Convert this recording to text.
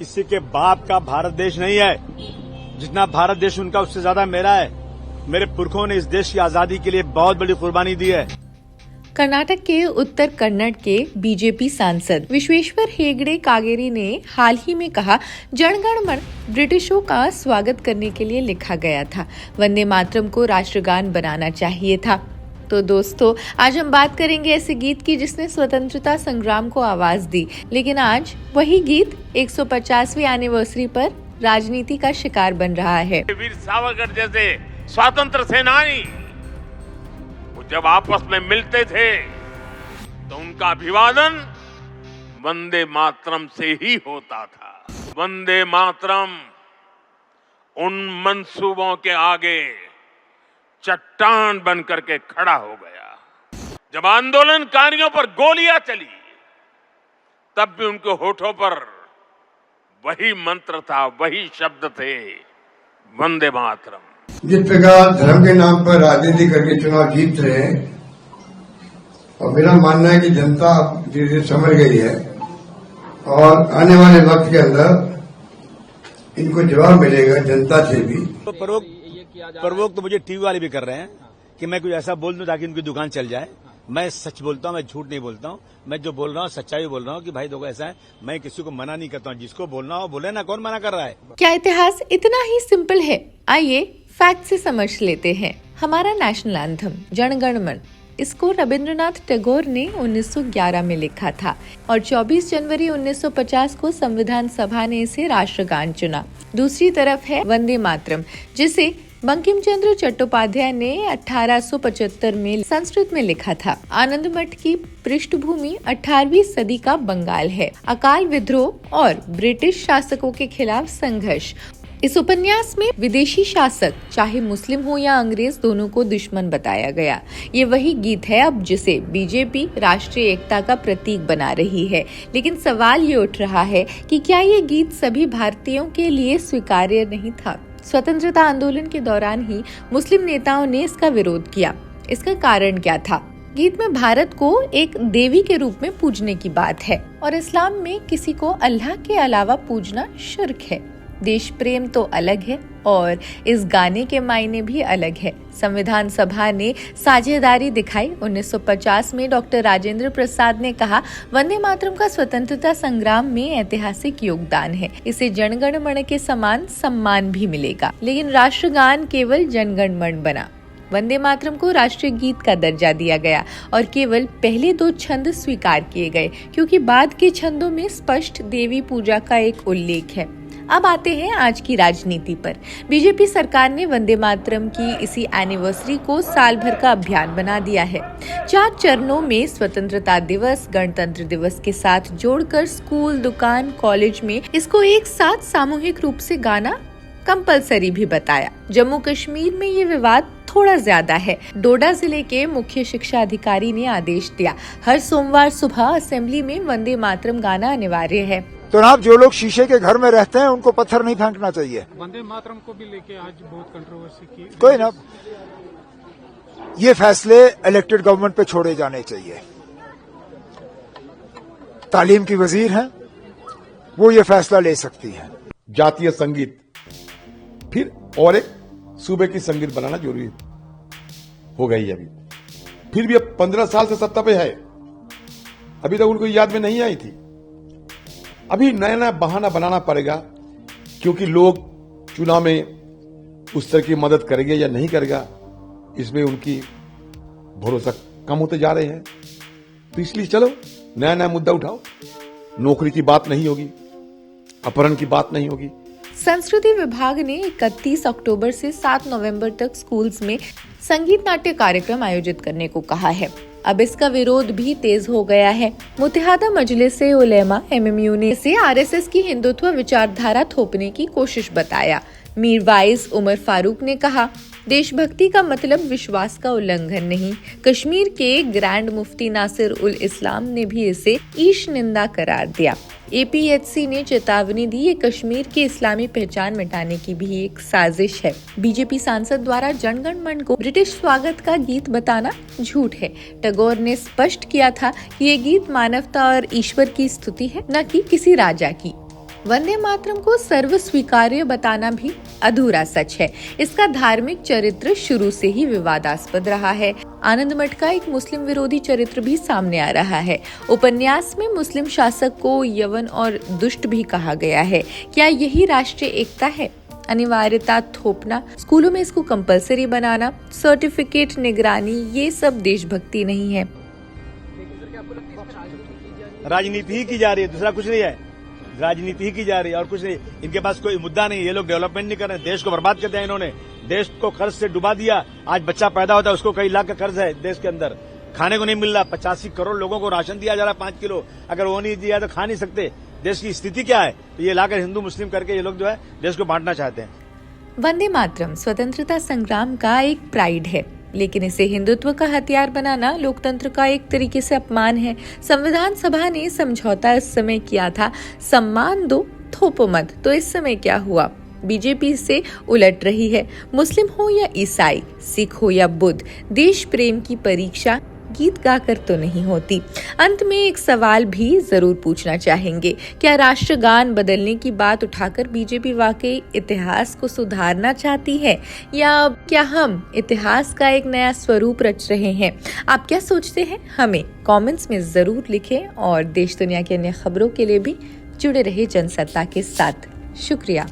किसी के बाप का भारत देश नहीं है। जितना भारत देश उनका उससे ज्यादा मेरा है। मेरे पुरखों ने इस देश की आजादी के लिए बहुत बड़ी कुर्बानी दी है। कर्नाटक के उत्तर कन्नड़ के बीजेपी सांसद विश्वेश्वर हेगड़े कागेरी ने हाल ही में कहा, जनगण मन ब्रिटिशों का स्वागत करने के लिए लिखा गया था। वंदे मातरम को राष्ट्रगान बनाना चाहिए था। तो दोस्तों, आज हम बात करेंगे ऐसे गीत की जिसने स्वतंत्रता संग्राम को आवाज दी, लेकिन आज वही गीत 150वीं एनिवर्सरी पर राजनीति का शिकार बन रहा है। वीर सावरकर जैसे स्वतंत्र सेनानी वो जब आपस में मिलते थे तो उनका अभिवादन वंदे मातरम से ही होता था। वंदे मातरम उन मंसूबों के आगे चट्टान बन करके खड़ा हो गया। जब आंदोलनकारियों पर गोलियां चली तब भी उनके होठों पर वही मंत्र था, वही शब्द थे, वंदे मातरम। जिस प्रकार धर्म के नाम पर राजनीति करके चुनाव जीत रहे हैं और मेरा मानना है कि जनता धीरे धीरे समझ गई है और आने वाले वक्त के अंदर इनको जवाब मिलेगा जनता से भी। तो प्रवोक तो मुझे टीवी वाले भी कर रहे हैं कि मैं कुछ ऐसा बोल दूं ताकि उनकी दुकान चल जाए। मैं सच बोलता हूं, मैं झूठ नहीं बोलता हूं। मैं जो बोल रहा हूं सच्चाई बोल रहा हूं कि भाई देखो ऐसा है, मैं किसी को मना नहीं करता हूं। जिसको बोलना हो बोले ना, कौन मना कर रहा है। क्या इतिहास इतना ही सिंपल है? आइए फैक्ट से समझ लेते हैं। हमारा नेशनल एंथम जनगण मन, इसको रविंद्रनाथ टैगोर ने 1911 में लिखा था और 24 जनवरी 1950 को संविधान सभा ने इसे राष्ट्रगान चुना। दूसरी तरफ है वंदे मातरम, जिसे बंकिम चंद्र चट्टोपाध्याय ने 1875 में संस्कृत में लिखा था। आनंद मठ की पृष्ठभूमि 18वीं सदी का बंगाल है। अकाल विद्रोह और ब्रिटिश शासकों के खिलाफ संघर्ष। इस उपन्यास में विदेशी शासक चाहे मुस्लिम हो या अंग्रेज, दोनों को दुश्मन बताया गया। ये वही गीत है अब जिसे बीजेपी राष्ट्रीय एकता का प्रतीक बना रही है। लेकिन सवाल ये उठ रहा है कि क्या ये गीत सभी भारतीयों के लिए स्वीकार्य नहीं था? स्वतंत्रता आंदोलन के दौरान ही मुस्लिम नेताओं ने इसका विरोध किया। इसका कारण क्या था? गीत में भारत को एक देवी के रूप में पूजने की बात है और इस्लाम में किसी को अल्लाह के अलावा पूजना शिर्क है। देश प्रेम तो अलग है और इस गाने के मायने भी अलग है। संविधान सभा ने साझेदारी दिखाई। 1950 में डॉक्टर राजेंद्र प्रसाद ने कहा, वंदे मातरम का स्वतंत्रता संग्राम में ऐतिहासिक योगदान है। इसे जनगण मन के समान सम्मान भी मिलेगा। लेकिन राष्ट्रगान केवल जनगण मन बना। वंदे मातरम को राष्ट्रीय गीत का दर्जा दिया गया और केवल पहले 2 छंद स्वीकार किए गए, क्योंकि बाद के छंदों में स्पष्ट देवी पूजा का एक उल्लेख है। अब आते हैं आज की राजनीति पर। बीजेपी सरकार ने वंदे मातरम की इसी एनिवर्सरी को साल भर का अभियान बना दिया है। 4 चरणों में स्वतंत्रता दिवस, गणतंत्र दिवस के साथ जोड़कर स्कूल, दुकान, कॉलेज में इसको एक साथ सामूहिक रूप से गाना कंपलसरी भी बताया। जम्मू कश्मीर में ये विवाद थोड़ा ज्यादा है। डोडा जिले के मुख्य शिक्षा अधिकारी ने आदेश दिया, हर सोमवार सुबह असेंबली में वंदे मातरम गाना अनिवार्य है। तो जनाब, जो लोग शीशे के घर में रहते हैं उनको पत्थर नहीं फेंकना चाहिए। वंदे मातरम को भी लेके आज बहुत कंट्रोवर्सी की। कोई ना, ये फैसले इलेक्टेड गवर्नमेंट पे छोड़े जाने चाहिए। तालीम की वजीर हैं, वो ये फैसला ले सकती हैं। जातीय संगीत फिर और एक सूबे की संगीत बनाना जरूरी हो गई। अभी फिर भी अब 15 साल से सत्ता पे है, अभी तक उनको याद में नहीं आई थी। अभी नया नया बहाना बनाना पड़ेगा, क्योंकि लोग चुनाव में उस तरह की मदद करेंगे या नहीं करेगा, इसमें उनकी भरोसा कम होते जा रहे हैं। तो इसलिए चलो नया नया मुद्दा उठाओ। नौकरी की बात नहीं होगी, अपहरण की बात नहीं होगी। संस्कृति विभाग ने 31 अक्टूबर से 7 नवंबर तक स्कूल्स में संगीत नाट्य कार्यक्रम आयोजित करने को कहा है। अब इसका विरोध भी तेज हो गया है। मुत्तहिदा मजलिस-ए उलेमा MMU ने इसे RSS की हिंदुत्व विचारधारा थोपने की कोशिश बताया। मीरवाइज उमर फारूक ने कहा, देशभक्ति का मतलब विश्वास का उल्लंघन नहीं। कश्मीर के ग्रैंड मुफ्ती नासिर उल इस्लाम ने भी इसे ईश निंदा करार दिया। APHC ने चेतावनी दी, ये कश्मीर की इस्लामी पहचान मिटाने की भी एक साजिश है। बीजेपी सांसद द्वारा जनगण मन को ब्रिटिश स्वागत का गीत बताना झूठ है। टैगोर ने स्पष्ट किया था कि ये गीत मानवता और ईश्वर की स्तुति है, न कि किसी राजा की। वंदे मातरम को सर्व स्वीकार्य बताना भी अधूरा सच है। इसका धार्मिक चरित्र शुरू से ही विवादास्पद रहा है। आनंद मठ का एक मुस्लिम विरोधी चरित्र भी सामने आ रहा है। उपन्यास में मुस्लिम शासक को यवन और दुष्ट भी कहा गया है। क्या यही राष्ट्रीय एकता है? अनिवार्यता थोपना, स्कूलों में इसको कंपलसरी बनाना, सर्टिफिकेट, निगरानी, ये सब देशभक्ति नहीं है। राजनीति ही की जा रही है, दूसरा कुछ नहीं है। राजनीति ही की जा रही है और कुछ नहीं। इनके पास कोई मुद्दा नहीं। ये लोग डेवलपमेंट नहीं कर रहे, देश को बर्बाद कर दिया इन्होंने। देश को कर्ज से डुबा दिया। आज बच्चा पैदा होता है उसको कई लाख का कर्ज है देश के अंदर, खाने को नहीं मिल रहा। 85 करोड़ लोगों को राशन दिया जा रहा है 5 किलो, अगर वो नहीं दिया तो खा नहीं सकते। देश की स्थिति क्या है? तो ये लाकर हिंदू मुस्लिम करके ये लोग जो है देश को बांटना चाहते हैं। वंदे मातरम स्वतंत्रता संग्राम का एक प्राइड है, लेकिन इसे हिंदुत्व का हथियार बनाना लोकतंत्र का एक तरीके से अपमान है। संविधान सभा ने समझौता इस समय किया था, सम्मान दो थोपो मत। तो इस समय क्या हुआ? बीजेपी से उलट रही है। मुस्लिम हो या ईसाई, सिख हो या बुद्ध, देश प्रेम की परीक्षा गीत गाकर तो नहीं होती। अंत में एक सवाल भी जरूर पूछना चाहेंगे, क्या राष्ट्रगान बदलने की बात उठाकर बीजेपी वाकई इतिहास को सुधारना चाहती है, या क्या हम इतिहास का एक नया स्वरूप रच रहे हैं? आप क्या सोचते हैं? हमें कमेंट्स में जरूर लिखें और देश दुनिया की अन्य खबरों के लिए भी जुड़े रहे जनसत्ता के साथ। शुक्रिया।